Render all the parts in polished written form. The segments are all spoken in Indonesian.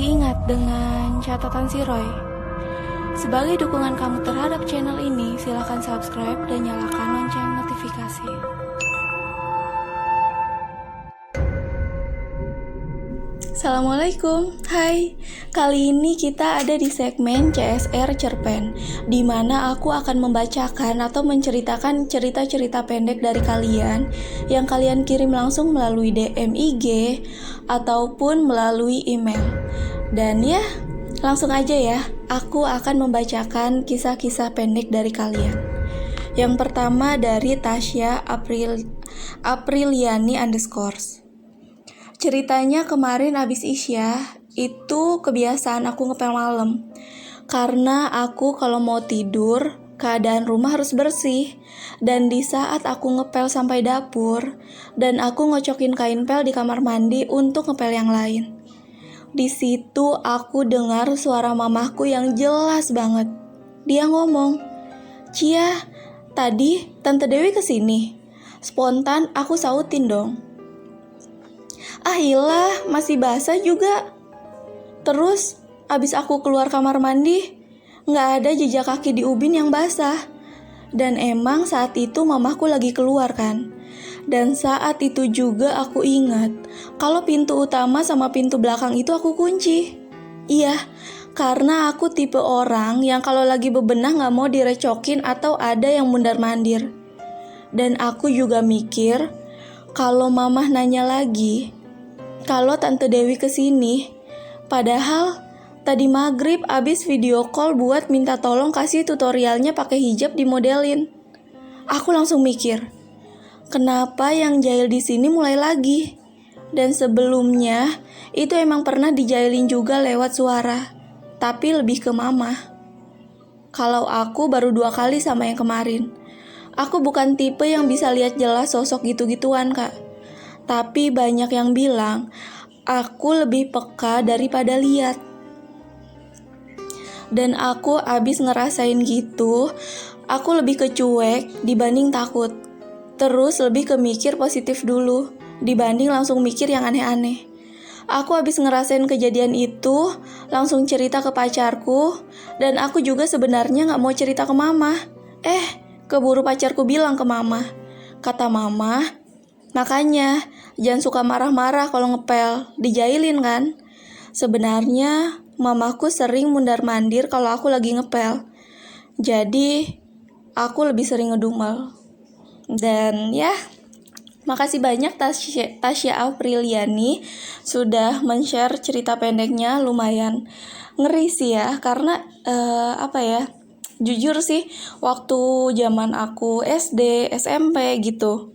Ingat dengan catatan si Roy. Sebagai dukungan kamu terhadap channel ini, silakan subscribe dan nyalakan lonceng notifikasi. Assalamualaikum, hai. Kali ini kita ada di segmen CSR Cerpen, di mana aku akan membacakan atau menceritakan cerita-cerita pendek dari kalian yang kalian kirim langsung melalui DM IG ataupun melalui email. Dan ya, langsung aja ya, aku akan membacakan kisah-kisah pendek dari kalian. Yang pertama dari Tasya Apriliani _ Ceritanya kemarin abis Isya, itu kebiasaan aku ngepel malam. Karena aku kalau mau tidur, keadaan rumah harus bersih. Dan di saat aku ngepel sampai dapur, dan aku ngocokin kain pel di kamar mandi untuk ngepel yang lain. Di situ aku dengar suara mamahku yang jelas banget. Dia ngomong, "Cia, tadi Tante Dewi kesini." Spontan aku sautin dong. "Ah ilah, masih basah juga." Terus, abis aku keluar kamar mandi, gak ada jejak kaki di ubin yang basah. Dan emang saat itu mamahku lagi keluar kan. Dan saat itu juga aku ingat, kalau pintu utama sama pintu belakang itu aku kunci. Iya, karena aku tipe orang yang kalau lagi bebenah gak mau direcokin atau ada yang mundar-mandir. Dan aku juga mikir, kalau mamah nanya lagi, kalau Tante Dewi kesini, padahal tadi maghrib abis video call buat minta tolong kasih tutorialnya pakai hijab dimodelin. Aku langsung mikir, kenapa yang jahil di sini mulai lagi? Dan sebelumnya itu emang pernah dijailin juga lewat suara, tapi lebih ke mama. Kalau aku baru 2 kali sama yang kemarin. Aku bukan tipe yang bisa lihat jelas sosok gitu-gituan, Kak. Tapi banyak yang bilang, aku lebih peka daripada lihat. Dan aku abis ngerasain gitu, aku lebih ke cuek dibanding takut. Terus lebih ke mikir positif dulu, dibanding langsung mikir yang aneh-aneh. Aku abis ngerasain kejadian itu, langsung cerita ke pacarku, dan aku juga sebenarnya gak mau cerita ke mama. Keburu pacarku bilang ke mama. Kata mama, "Makanya, jangan suka marah-marah kalau ngepel, dijailin kan?" Sebenarnya, mamaku sering mundar-mandir kalau aku lagi ngepel. Jadi, aku lebih sering ngedumel. Dan ya, makasih banyak Tasya Apriliani sudah men-share cerita pendeknya, lumayan ngeri sih ya. Karena, jujur sih, waktu zaman aku SD, SMP gitu,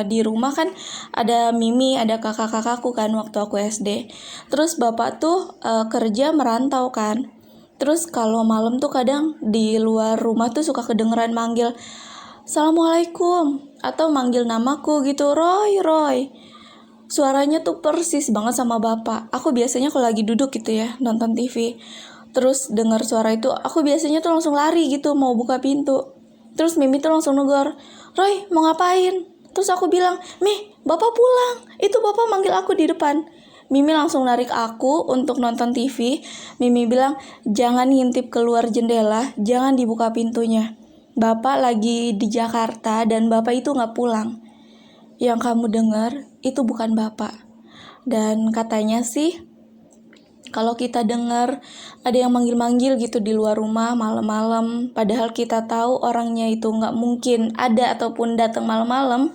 di rumah kan ada Mimi, ada kakak-kakakku kan waktu aku SD. Terus bapak tuh kerja merantau kan. Terus kalau malam tuh kadang di luar rumah tuh suka kedengeran manggil, "Assalamualaikum," atau manggil namaku gitu, Roy. Suaranya tuh persis banget sama bapak. Aku biasanya kalau lagi duduk gitu ya, nonton TV, terus dengar suara itu, aku biasanya tuh langsung lari gitu, mau buka pintu. Terus Mimi tuh langsung negor, "Roy, mau ngapain?" Terus aku bilang, "Mi, bapak pulang, itu bapak manggil aku di depan." Mimi langsung narik aku untuk nonton TV. Mimi bilang, "Jangan ngintip keluar jendela, jangan dibuka pintunya. Bapak lagi di Jakarta dan bapak itu gak pulang. Yang kamu dengar itu bukan bapak." Dan katanya sih, kalau kita dengar ada yang manggil-manggil gitu di luar rumah malam-malam, padahal kita tahu orangnya itu gak mungkin ada ataupun datang malam-malam,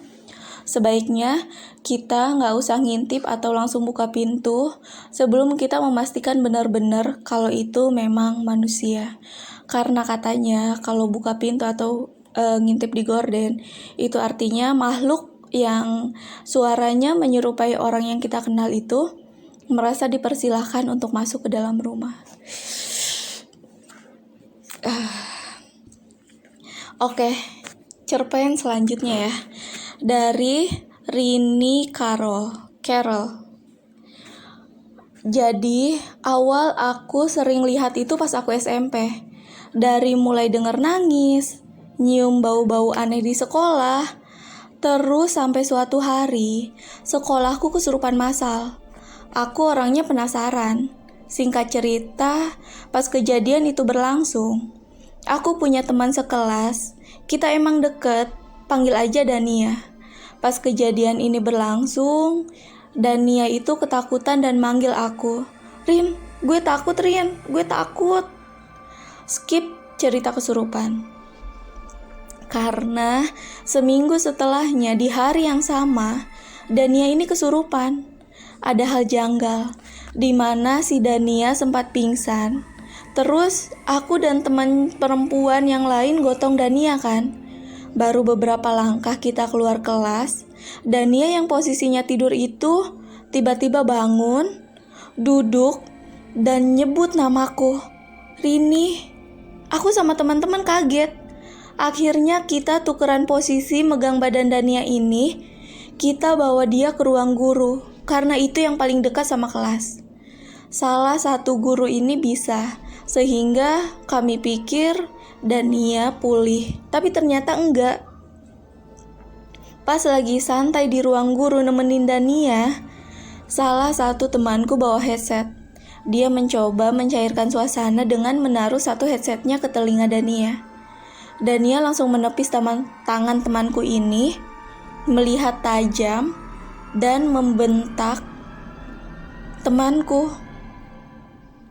sebaiknya kita gak usah ngintip atau langsung buka pintu sebelum kita memastikan benar-benar kalau itu memang manusia. Karena katanya kalau buka pintu atau ngintip di gorden, itu artinya makhluk yang suaranya menyerupai orang yang kita kenal itu merasa dipersilahkan untuk masuk ke dalam rumah. Oke, cerpen selanjutnya ya. Dari Rini Carol. Jadi, awal aku sering lihat itu pas aku SMP. Dari mulai denger nangis, nyium bau-bau aneh di sekolah, terus sampai suatu hari, sekolahku kesurupan massal. Aku orangnya penasaran. Singkat cerita, pas kejadian itu berlangsung, aku punya teman sekelas. Kita emang deket, panggil aja Dania. Pas kejadian ini berlangsung, Dania itu ketakutan dan manggil aku. Rin, gue takut Rin, gue takut. Skip cerita kesurupan. Karena seminggu setelahnya di hari yang sama, Dania ini kesurupan. Ada hal janggal, di mana si Dania sempat pingsan. Terus aku dan teman perempuan yang lain gotong Dania kan. Baru beberapa langkah kita keluar kelas, Dania yang posisinya tidur itu tiba-tiba bangun, duduk, dan nyebut namaku. Rini. Aku sama teman-teman kaget. Akhirnya kita tukeran posisi megang badan Dania ini. Kita bawa dia ke ruang guru, karena itu yang paling dekat sama kelas. Salah satu guru ini bisa, sehingga kami pikir Dania pulih. Tapi ternyata enggak. Pas lagi santai di ruang guru nemenin Dania, salah satu temanku bawa headset. Dia mencoba mencairkan suasana dengan menaruh satu headsetnya ke telinga Dania. Dania langsung menepis tangan temanku ini, melihat tajam, dan membentak temanku.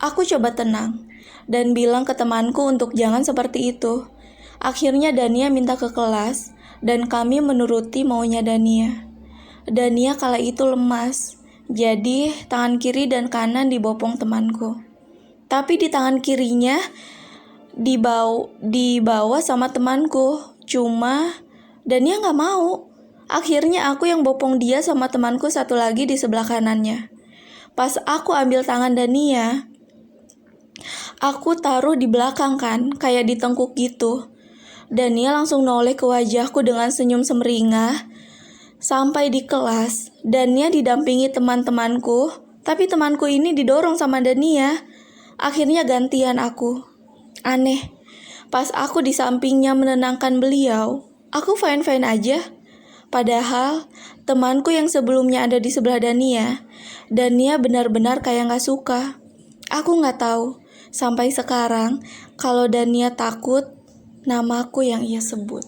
Aku coba tenang, dan bilang ke temanku untuk jangan seperti itu. Akhirnya Dania minta ke kelas, dan kami menuruti maunya Dania. Dania kala itu lemas, jadi tangan kiri dan kanan dibopong temanku. Tapi di tangan kirinya dibawa sama temanku, cuma Dania gak mau. Akhirnya aku yang bopong dia sama temanku satu lagi di sebelah kanannya. Pas aku ambil tangan Dania, aku taruh di belakang kan, kayak ditengkuk gitu. Dania langsung noleh ke wajahku dengan senyum semeringah. Sampai di kelas, Dania didampingi teman-temanku, tapi temanku ini didorong sama Dania. Akhirnya gantian aku. Aneh, pas aku di sampingnya menenangkan beliau, aku fine-fine aja. Padahal temanku yang sebelumnya ada di sebelah Dania benar-benar kayak gak suka. Aku gak tahu sampai sekarang kalau Dania takut namaku yang ia sebut.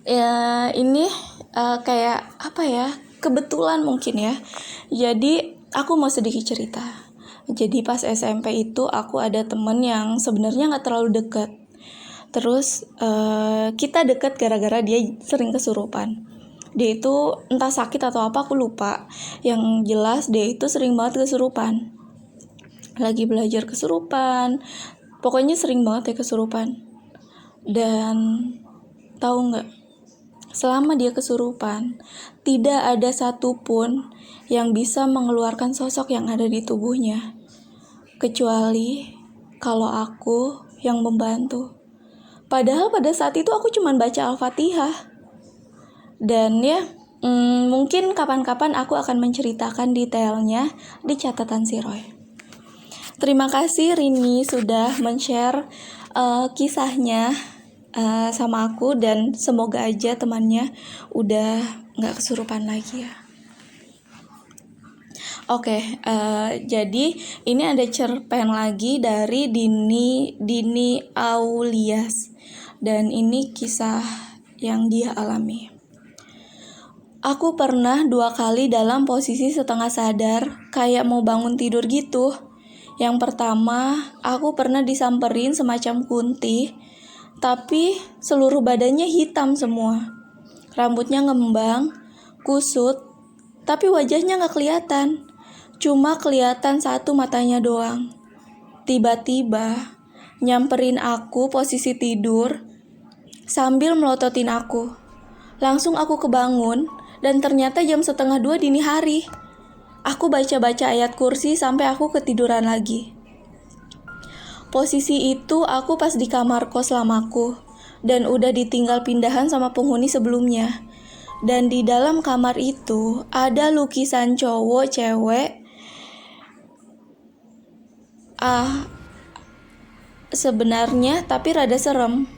Ya ini kayak apa ya, kebetulan mungkin ya. Jadi aku mau sedikit cerita. Jadi pas SMP itu aku ada temen yang sebenarnya gak terlalu dekat. Terus kita dekat gara-gara dia sering kesurupan. Dia itu entah sakit atau apa aku lupa. Yang jelas dia itu sering banget kesurupan. Lagi belajar kesurupan. Pokoknya sering banget ya kesurupan. Dan tahu gak? Selama dia kesurupan, tidak ada satupun yang bisa mengeluarkan sosok yang ada di tubuhnya. Kecuali kalau aku yang membantu. Padahal pada saat itu aku cuma baca Al-Fatihah. Dan ya, mungkin kapan-kapan aku akan menceritakan detailnya di catatan si Roy. Terima kasih Rini sudah men-share kisahnya sama aku, dan semoga aja temannya udah gak kesurupan lagi ya. Oke, jadi ini ada cerpen lagi dari Dini Aulias, dan ini kisah yang dia alami. Aku pernah 2 kali dalam posisi setengah sadar, kayak mau bangun tidur gitu. Yang pertama, aku pernah disamperin semacam kunti, tapi seluruh badannya hitam semua. Rambutnya ngembang, kusut, tapi wajahnya gak kelihatan. Cuma kelihatan satu matanya doang. Tiba-tiba nyamperin aku posisi tidur sambil melototin aku. Langsung aku kebangun, dan ternyata jam 1:30 dini hari. Aku baca-baca ayat kursi sampai aku ketiduran lagi. Posisi itu aku pas di kamar kos lamaku, dan udah ditinggal pindahan sama penghuni sebelumnya. Dan di dalam kamar itu ada lukisan cowok cewek. Sebenarnya tapi rada serem.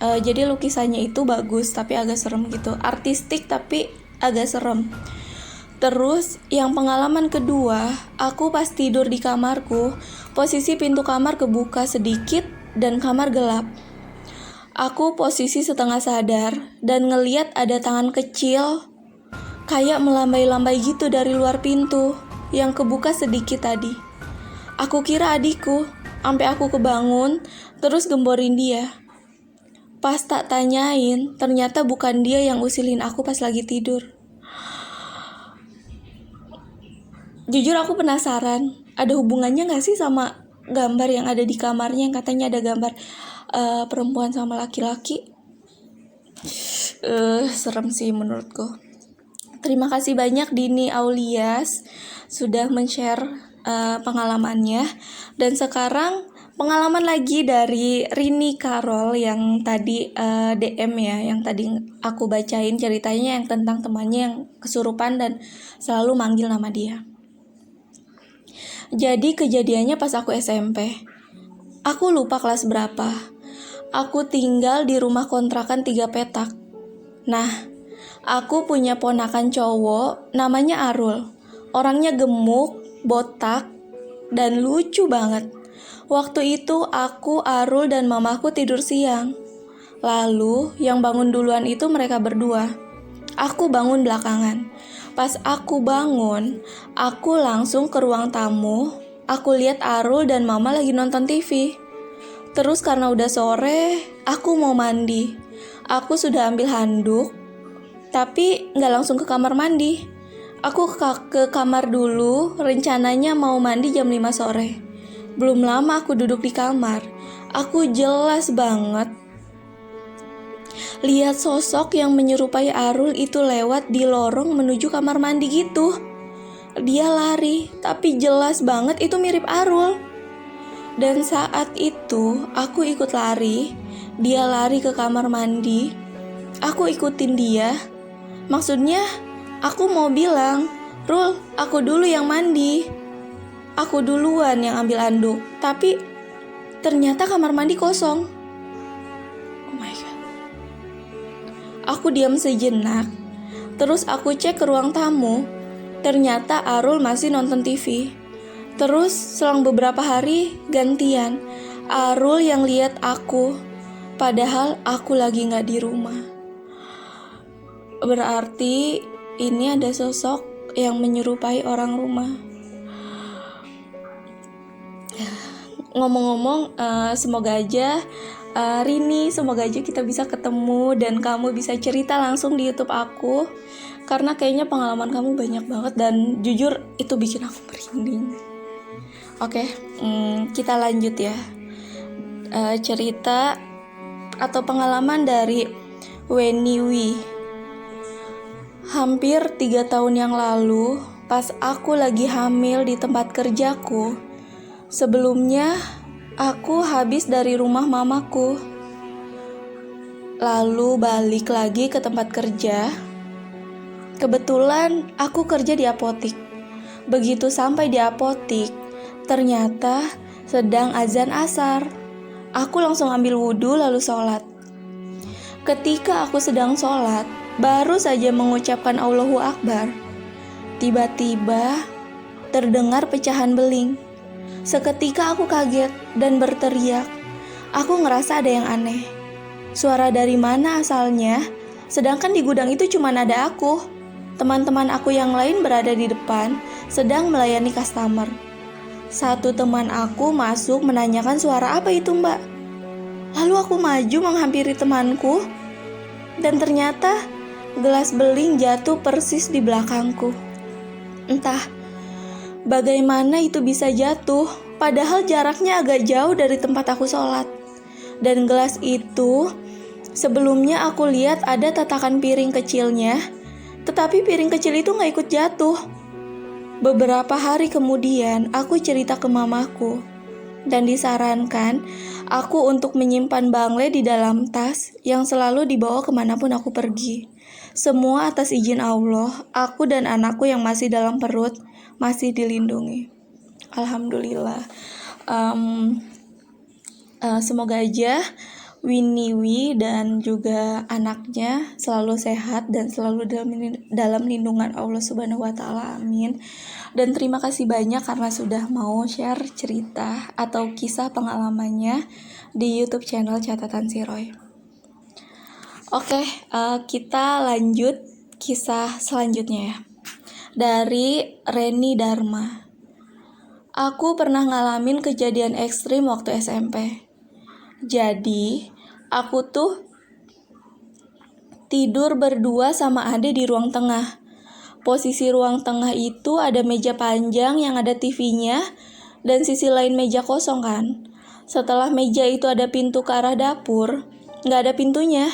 Jadi lukisannya itu bagus tapi agak serem gitu. Artistik tapi agak serem. Terus yang pengalaman kedua, aku pas tidur di kamarku, posisi pintu kamar kebuka sedikit dan kamar gelap. Aku posisi setengah sadar dan ngeliat ada tangan kecil kayak melambai-lambai gitu dari luar pintu yang kebuka sedikit tadi. Aku kira adikku, sampai aku kebangun terus gemborin dia. Pas tak tanyain, ternyata bukan dia yang usilin aku pas lagi tidur. Jujur aku penasaran, ada hubungannya gak sih sama gambar yang ada di kamarnya yang katanya ada gambar perempuan sama laki-laki? Serem sih menurutku. Terima kasih banyak Dini Aulias sudah men-share pengalamannya. Dan sekarang pengalaman lagi dari Rini Carol yang tadi DM ya, yang tadi aku bacain ceritanya yang tentang temannya yang kesurupan dan selalu manggil nama dia. Jadi kejadiannya pas aku SMP. Aku lupa kelas berapa. Aku tinggal di rumah kontrakan 3 petak. Nah, aku punya ponakan cowok namanya Arul. Orangnya gemuk, botak, dan lucu banget. Waktu itu aku, Arul, dan mamaku tidur siang. Lalu yang bangun duluan itu mereka berdua. Aku bangun belakangan. Pas aku bangun, aku langsung ke ruang tamu. Aku lihat Arul dan mama lagi nonton TV. Terus karena udah sore, aku mau mandi. Aku sudah ambil handuk, tapi gak langsung ke kamar mandi. Aku ke kamar dulu, rencananya mau mandi jam 5 sore. Belum lama aku duduk di kamar, aku jelas banget lihat sosok yang menyerupai Arul itu lewat di lorong menuju kamar mandi gitu. Dia lari, tapi jelas banget itu mirip Arul. Dan saat itu aku ikut lari. Dia lari ke kamar mandi. Aku ikutin dia. Maksudnya aku mau bilang, Rul, aku dulu yang mandi. Aku duluan yang ambil anduk. Tapi ternyata kamar mandi kosong. Oh my god. Aku diam sejenak. Terus aku cek ke ruang tamu. Ternyata Arul masih nonton TV. Terus selang beberapa hari gantian. Arul yang lihat aku. Padahal aku lagi gak di rumah. Berarti ini ada sosok yang menyerupai orang rumah. Ngomong-ngomong, semoga aja Rini, semoga aja kita bisa ketemu dan kamu bisa cerita langsung di YouTube aku. Karena kayaknya pengalaman kamu banyak banget dan jujur itu bikin aku merinding. Oke, kita lanjut ya. Cerita atau pengalaman dari Weni Wi. Hampir 3 tahun yang lalu, pas aku lagi hamil di tempat kerjaku. Sebelumnya, aku habis dari rumah mamaku. Lalu balik lagi ke tempat kerja. Kebetulan aku kerja di apotik. Begitu sampai di apotik, ternyata sedang azan asar. Aku langsung ambil wudhu lalu sholat. Ketika aku sedang sholat, baru saja mengucapkan Allahu Akbar, tiba-tiba terdengar pecahan beling. Seketika aku kaget dan berteriak. Aku ngerasa ada yang aneh. Suara dari mana asalnya? Sedangkan di gudang itu cuma ada aku. Teman-teman aku yang lain berada di depan, sedang melayani customer. Satu teman aku masuk menanyakan suara apa itu mbak. Lalu aku maju menghampiri temanku. Dan ternyata gelas beling jatuh persis di belakangku. Entah bagaimana itu bisa jatuh, padahal jaraknya agak jauh dari tempat aku sholat. Dan gelas itu, sebelumnya aku lihat ada tatakan piring kecilnya, tetapi piring kecil itu gak ikut jatuh. Beberapa hari kemudian, aku cerita ke mamaku. Dan disarankan aku untuk menyimpan bangle di dalam tas yang selalu dibawa kemanapun aku pergi. Semua atas izin Allah, aku dan anakku yang masih dalam perut masih dilindungi. Alhamdulillah. Semoga aja Winiwi dan juga anaknya selalu sehat dan selalu dalam lindungan Allah Subhanahu wa taala. Amin. Dan terima kasih banyak karena sudah mau share cerita atau kisah pengalamannya di YouTube channel Catatan Si Roy. Oke, kita lanjut kisah selanjutnya ya. Dari Reni Dharma. Aku pernah ngalamin kejadian ekstrim waktu SMP. Jadi, aku tuh tidur berdua sama Ade di ruang tengah. Posisi ruang tengah itu ada meja panjang yang ada TV-nya dan sisi lain meja kosong kan. Setelah meja itu ada pintu ke arah dapur, nggak ada pintunya.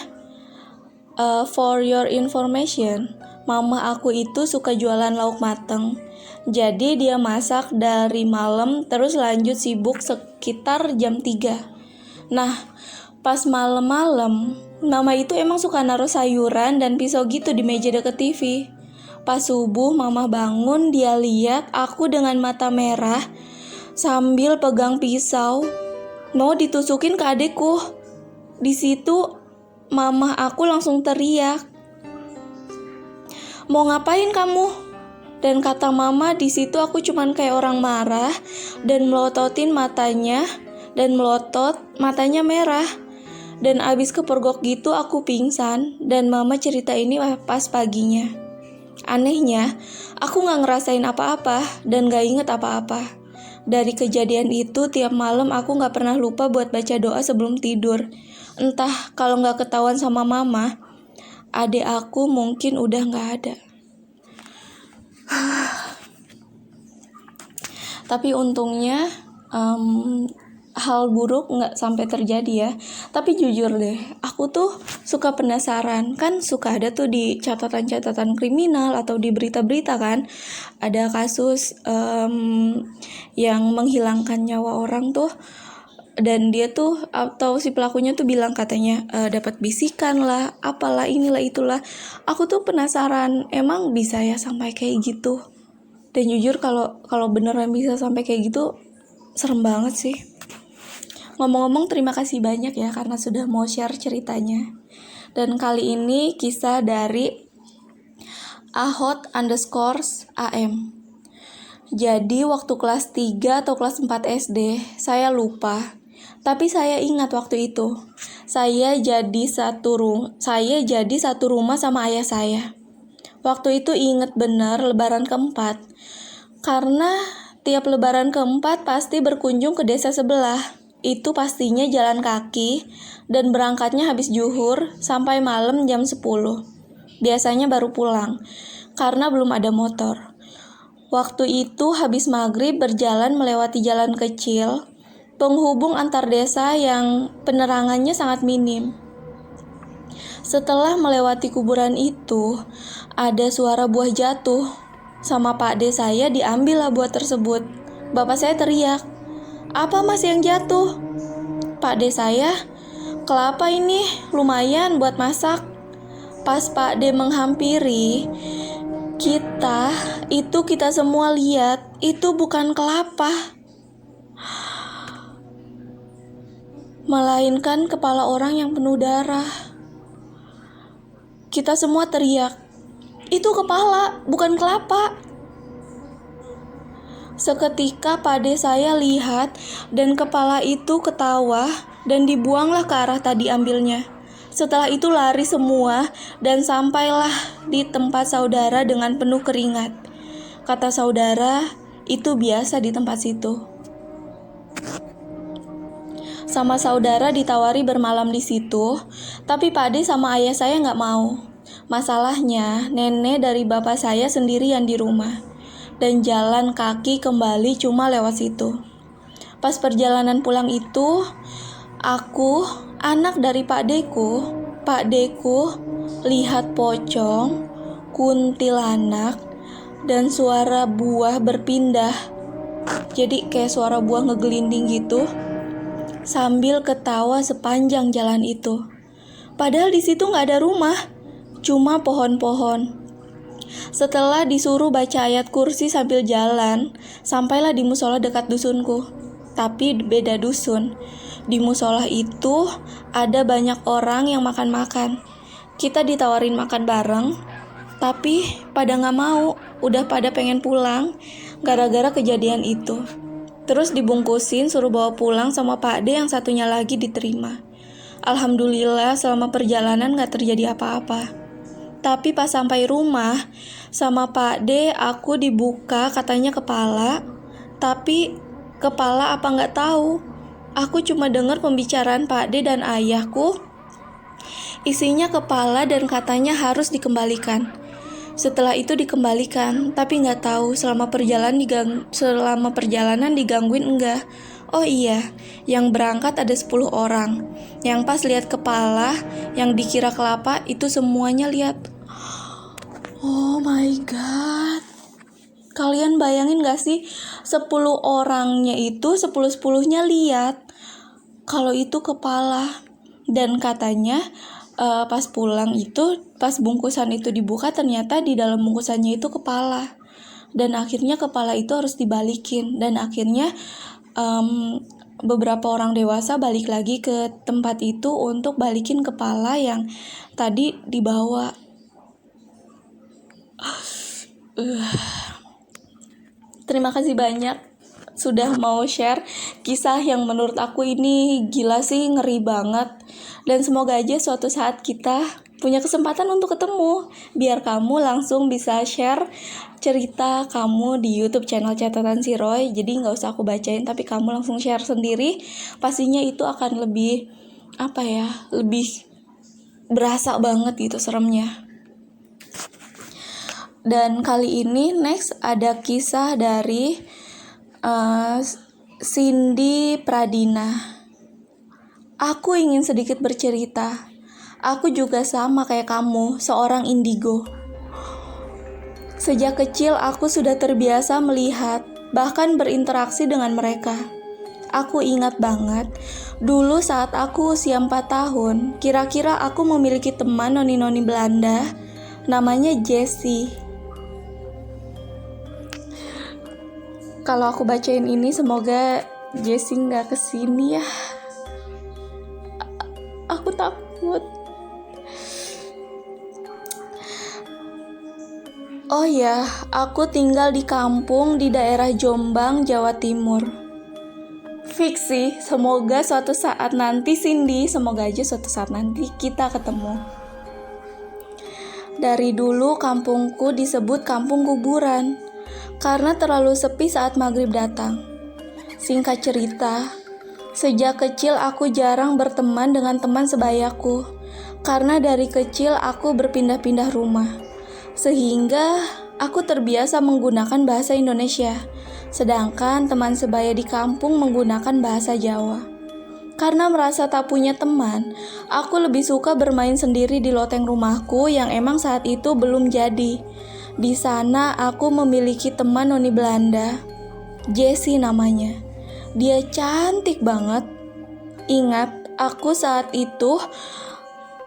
For your information, mama aku itu suka jualan lauk mateng. Jadi dia masak dari malam terus lanjut sibuk sekitar jam 3. Nah, pas malam-malam, mama itu emang suka naruh sayuran dan pisau gitu di meja deket TV. Pas subuh mama bangun, dia lihat aku dengan mata merah sambil pegang pisau mau ditusukin ke adekku. Di situ mama aku langsung teriak, "Mau ngapain kamu?" Dan kata mama, di situ aku cuman kayak orang marah dan melototin matanya. Dan melotot, matanya merah. Dan abis kepergok gitu aku pingsan. Dan mama cerita ini pas paginya. Anehnya, aku gak ngerasain apa-apa dan gak inget apa-apa. Dari kejadian itu, tiap malam aku gak pernah lupa buat baca doa sebelum tidur. Entah kalau gak ketahuan sama mama, adik aku mungkin udah gak ada. Tapi untungnya hal buruk nggak sampai terjadi ya. Tapi jujur deh, aku tuh suka penasaran. Kan suka ada tuh di catatan-catatan kriminal atau di berita-berita kan, ada kasus yang menghilangkan nyawa orang tuh. Dan dia tuh atau si pelakunya tuh bilang katanya dapat bisikan lah, apalah inilah itulah. Aku tuh penasaran, emang bisa ya sampai kayak gitu. Dan jujur kalau beneran bisa sampai kayak gitu, serem banget sih. Ngomong-ngomong, terima kasih banyak ya karena sudah mau share ceritanya. Dan kali ini kisah dari ahot_am. Jadi waktu kelas 3 atau kelas 4 SD, saya lupa. Tapi saya ingat waktu itu, saya jadi satu rumah sama ayah saya. Waktu itu inget bener lebaran keempat. Karena tiap lebaran keempat pasti berkunjung ke desa sebelah. Itu pastinya jalan kaki dan berangkatnya habis zuhur sampai malam jam 10. Biasanya baru pulang karena belum ada motor. Waktu itu habis maghrib berjalan melewati jalan kecil penghubung antar desa yang penerangannya sangat minim. Setelah melewati kuburan itu, ada suara buah jatuh. Sama Pak D saya diambil lah buah tersebut. Bapak saya teriak, "Apa mas yang jatuh?" "Pak D saya, kelapa ini lumayan buat masak." Pas Pak D menghampiri, kita semua lihat itu bukan kelapa, melainkan kepala orang yang penuh darah. Kita semua teriak, "Itu kepala, bukan kelapa." Seketika Pak D saya lihat dan kepala itu ketawa dan dibuanglah ke arah tadi ambilnya. Setelah itu lari semua dan sampailah di tempat saudara dengan penuh keringat. Kata saudara, itu biasa di tempat situ. Sama saudara ditawari bermalam di situ, tapi Pak D sama ayah saya nggak mau. Masalahnya, nenek dari bapak saya sendirian di rumah. Dan jalan kaki kembali cuma lewat situ. Pas perjalanan pulang itu, aku, anak dari Pak Deku, lihat pocong, kuntilanak, dan suara buah berpindah. Jadi kayak suara buah ngegelinding gitu, sambil ketawa sepanjang jalan itu. Padahal di situ nggak ada rumah, cuma pohon-pohon. Setelah disuruh baca ayat kursi sambil jalan, sampailah di musola dekat dusunku. Tapi beda dusun. Di musola itu ada banyak orang yang makan-makan. Kita ditawarin makan bareng, tapi pada gak mau, udah pada pengen pulang gara-gara kejadian itu. Terus dibungkusin suruh bawa pulang sama Pak D yang satunya lagi diterima. Alhamdulillah selama perjalanan gak terjadi apa-apa. Tapi pas sampai rumah sama Pak D aku dibuka katanya kepala. Tapi kepala apa gak tahu. Aku cuma dengar pembicaraan Pak D dan ayahku. Isinya kepala dan katanya harus dikembalikan. Setelah itu dikembalikan, tapi nggak tahu selama perjalanan digangguin enggak. Oh iya, yang berangkat ada 10 orang. Yang pas lihat kepala, yang dikira kelapa, itu semuanya lihat. Oh my god. Kalian bayangin gak sih, 10 orangnya itu 10-10-nya lihat kalau itu kepala. Dan katanya pas pulang itu, pas bungkusan itu dibuka, ternyata di dalam bungkusannya itu kepala. Dan akhirnya kepala itu harus dibalikin. Dan akhirnya beberapa orang dewasa balik lagi ke tempat itu untuk balikin kepala yang tadi dibawa. Terima kasih banyak sudah mau share kisah yang menurut aku ini gila sih, ngeri banget. Dan semoga aja suatu saat kita punya kesempatan untuk ketemu, biar kamu langsung bisa share cerita kamu di YouTube channel Catatan Si Roy. Jadi gak usah aku bacain, tapi kamu langsung share sendiri. Pastinya itu akan lebih lebih berasa banget gitu seremnya. Dan kali ini next ada kisah dari Cindy Pradina. Aku ingin sedikit bercerita. Aku juga sama kayak kamu, seorang indigo. Sejak kecil aku sudah terbiasa melihat, bahkan berinteraksi dengan mereka. Aku ingat banget, dulu saat aku usia 4 tahun, kira-kira aku memiliki teman noni-noni Belanda, namanya Jessie. Kalau aku bacain ini, semoga Jessie gak kesini ya. Aku takut. Oh ya, aku tinggal di kampung di daerah Jombang, Jawa Timur. Fiksi, semoga suatu saat nanti Cindy, semoga aja suatu saat nanti kita ketemu. Dari dulu kampungku disebut kampung kuburan, karena terlalu sepi saat maghrib datang. Singkat cerita, sejak kecil aku jarang berteman dengan teman sebayaku, karena dari kecil aku berpindah-pindah rumah. Sehingga aku terbiasa menggunakan bahasa Indonesia, sedangkan teman sebaya di kampung menggunakan bahasa Jawa. Karena merasa tak punya teman, aku lebih suka bermain sendiri di loteng rumahku yang emang saat itu belum jadi. Di sana aku memiliki teman noni Belanda, Jessie namanya. Dia cantik banget. Ingat, aku saat itu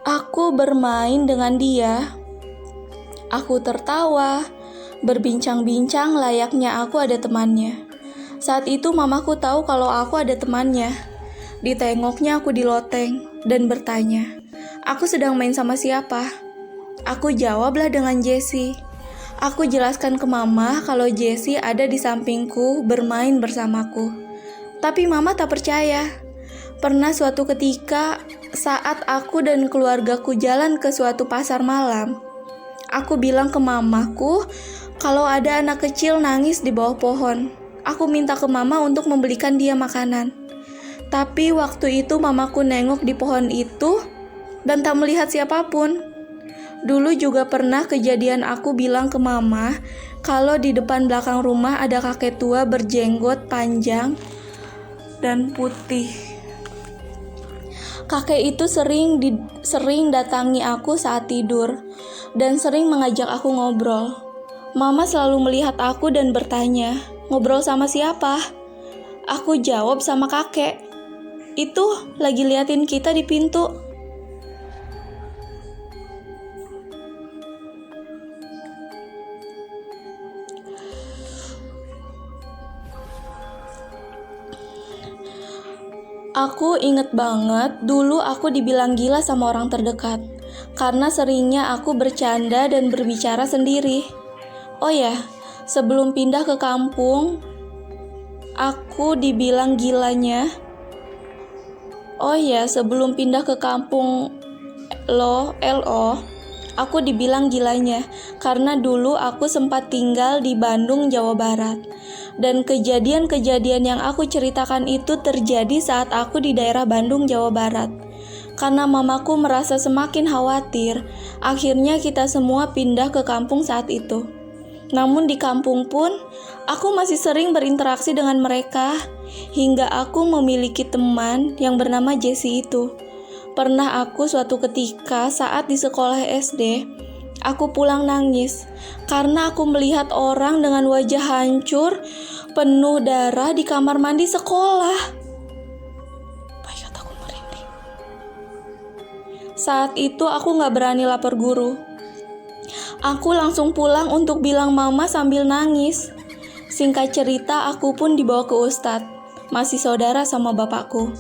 aku bermain dengan dia. Aku tertawa, berbincang-bincang layaknya aku ada temannya. Saat itu mamaku tahu kalau aku ada temannya. Ditengoknya aku di loteng dan bertanya, aku sedang main sama siapa? Aku jawablah dengan Jessie. Aku jelaskan ke mama kalau Jessie ada di sampingku bermain bersamaku. Tapi mama tak percaya. Pernah suatu ketika saat aku dan keluargaku jalan ke suatu pasar malam, aku bilang ke mamaku kalau ada anak kecil nangis di bawah pohon. Aku minta ke mama untuk membelikan dia makanan. Tapi waktu itu mamaku nengok di pohon itu dan tak melihat siapapun. Dulu juga pernah kejadian aku bilang ke mama kalau di depan belakang rumah ada kakek tua berjenggot panjang dan putih. Kakek itu sering datangi aku saat tidur dan sering mengajak aku ngobrol. Mama selalu melihat aku dan bertanya, ngobrol sama siapa? Aku jawab sama kakek. Itu lagi liatin kita di pintu. Aku inget banget dulu aku dibilang gila sama orang terdekat karena seringnya aku bercanda dan berbicara sendiri. Oh ya, sebelum pindah ke kampung, aku dibilang gilanya. Oh ya, sebelum pindah ke kampung LO, aku dibilang gilanya karena dulu aku sempat tinggal di Bandung, Jawa Barat. Dan kejadian-kejadian yang aku ceritakan itu terjadi saat aku di daerah Bandung, Jawa Barat. Karena mamaku merasa semakin khawatir, akhirnya kita semua pindah ke kampung saat itu. Namun di kampung pun, aku masih sering berinteraksi dengan mereka, hingga aku memiliki teman yang bernama Jessie itu. Pernah aku suatu ketika saat di sekolah SD, aku pulang nangis, karena aku melihat orang dengan wajah hancur, penuh darah di kamar mandi sekolah. Bayat aku merinding. Saat itu aku gak berani lapor guru. Aku langsung pulang untuk bilang mama sambil nangis. Singkat cerita, aku pun dibawa ke ustadz, masih saudara sama bapakku.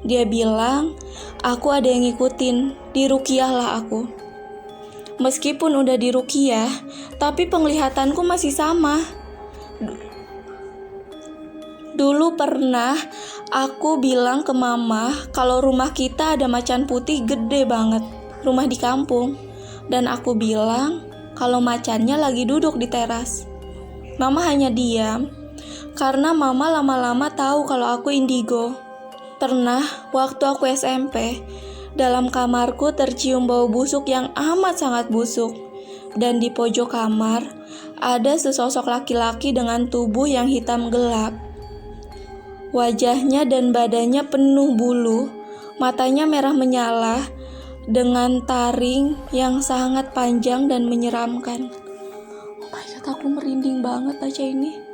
Dia bilang, aku ada yang ngikutin, diruqyah lah aku. Meskipun udah diruqyah, tapi penglihatanku masih sama. Dulu pernah aku bilang ke mama kalau rumah kita ada macan putih gede banget, rumah di kampung. Dan aku bilang kalau macannya lagi duduk di teras. Mama hanya diam, karena mama lama-lama tahu kalau aku indigo. Pernah waktu aku SMP, dalam kamarku tercium bau busuk yang amat sangat busuk. Dan di pojok kamar, ada sesosok laki-laki dengan tubuh yang hitam gelap. Wajahnya dan badannya penuh bulu, matanya merah menyala, dengan taring yang sangat panjang dan menyeramkan. Oh my god, aku merinding banget baca ini.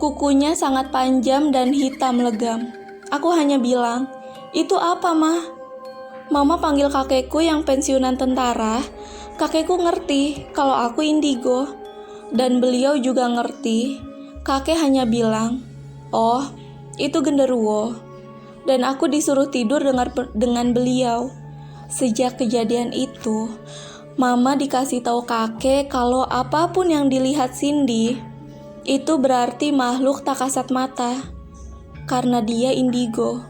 Kukunya sangat panjang dan hitam legam. Aku hanya bilang, "Itu apa, Ma?" Mama panggil kakekku yang pensiunan tentara. Kakekku ngerti kalau aku indigo. Dan beliau juga ngerti. Kakek hanya bilang, "Oh, itu genderuwo." Dan aku disuruh tidur dengan beliau. Sejak kejadian itu, mama dikasih tahu kakek kalau apapun yang dilihat Cindy itu berarti makhluk tak kasat mata, karena dia indigo.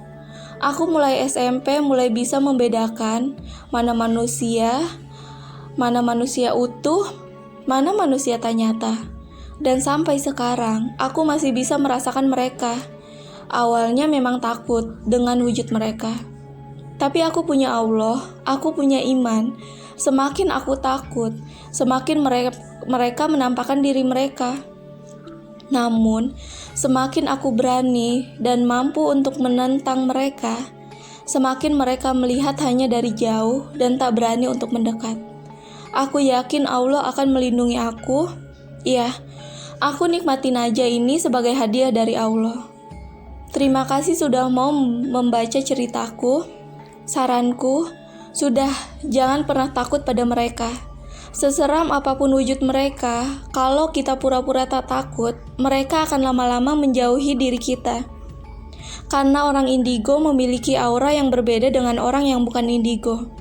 Aku mulai SMP mulai bisa membedakan mana manusia utuh, mana manusia tak nyata. Dan sampai sekarang, aku masih bisa merasakan mereka. Awalnya memang takut dengan wujud mereka. Tapi aku punya Allah, aku punya iman. Semakin aku takut, semakin mereka menampakkan diri mereka. Namun, semakin aku berani dan mampu untuk menentang mereka, semakin mereka melihat hanya dari jauh dan tak berani untuk mendekat. Aku yakin Allah akan melindungi aku. Iya, aku nikmatin aja ini sebagai hadiah dari Allah. Terima kasih sudah mau membaca ceritaku. Saranku, sudah jangan pernah takut pada mereka. Seseram apapun wujud mereka, kalau kita pura-pura tak takut, mereka akan lama-lama menjauhi diri kita. Karena orang indigo memiliki aura yang berbeda dengan orang yang bukan indigo,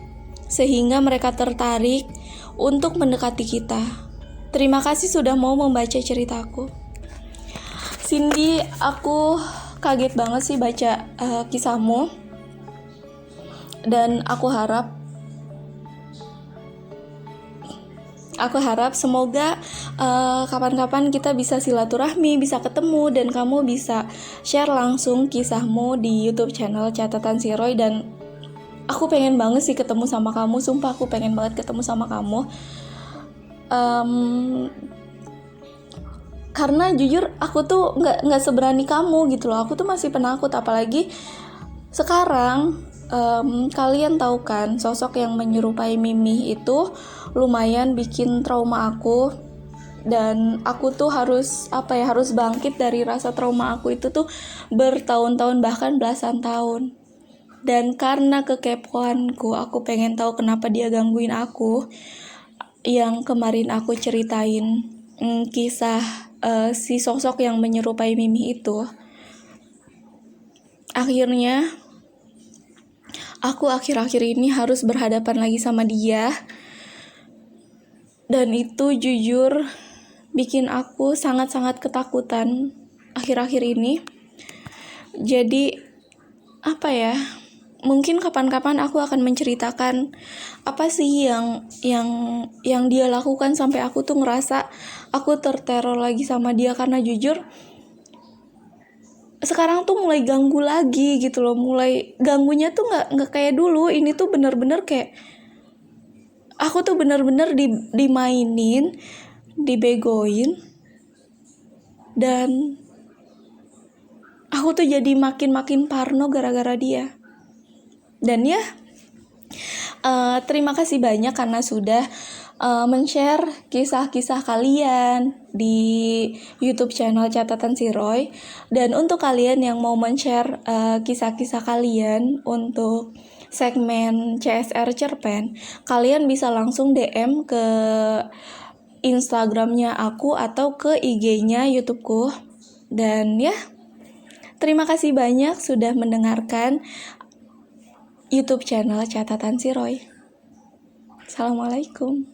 sehingga mereka tertarik untuk mendekati kita. Terima kasih sudah mau membaca ceritaku. Cindy, aku kaget banget sih baca kisahmu. Dan aku harap semoga kapan-kapan kita bisa silaturahmi, bisa ketemu, dan kamu bisa share langsung kisahmu di YouTube channel Catatan Si Roy. Dan aku pengen banget sih ketemu sama kamu, sumpah aku pengen banget ketemu sama kamu. Karena jujur aku tuh nggak seberani kamu gitu loh. Aku tuh masih penakut, apalagi sekarang. Kalian tahu kan, sosok yang menyerupai Mimi itu lumayan bikin trauma aku. Dan aku tuh harus bangkit dari rasa trauma aku itu tuh bertahun-tahun, bahkan belasan tahun. Dan karena kekepoanku, aku pengen tahu kenapa dia gangguin aku. Yang kemarin aku ceritain kisah si sosok yang menyerupai Mimi itu. akhirnya aku akhir-akhir ini harus berhadapan lagi sama dia. Dan itu jujur bikin aku sangat-sangat ketakutan akhir-akhir ini. Jadi apa ya? Mungkin kapan-kapan aku akan menceritakan apa sih yang dia lakukan sampai aku tuh ngerasa aku terteror lagi sama dia, karena jujur sekarang tuh mulai ganggu lagi gitu loh. Mulai ganggunya tuh nggak kayak dulu. Ini tuh bener-bener kayak aku tuh bener-bener dimainin, dibegoin, dan aku tuh jadi makin parno gara-gara dia. Dan ya, terima kasih banyak karena sudah men-share kisah-kisah kalian di YouTube channel Catatan Si Roy. Dan untuk kalian yang mau men-share kisah-kisah kalian untuk segmen CSR Cerpen, kalian bisa langsung DM ke Instagramnya aku atau ke IG-nya YouTubeku. Dan ya, terima kasih banyak sudah mendengarkan YouTube channel Catatan Si Roy. Assalamualaikum.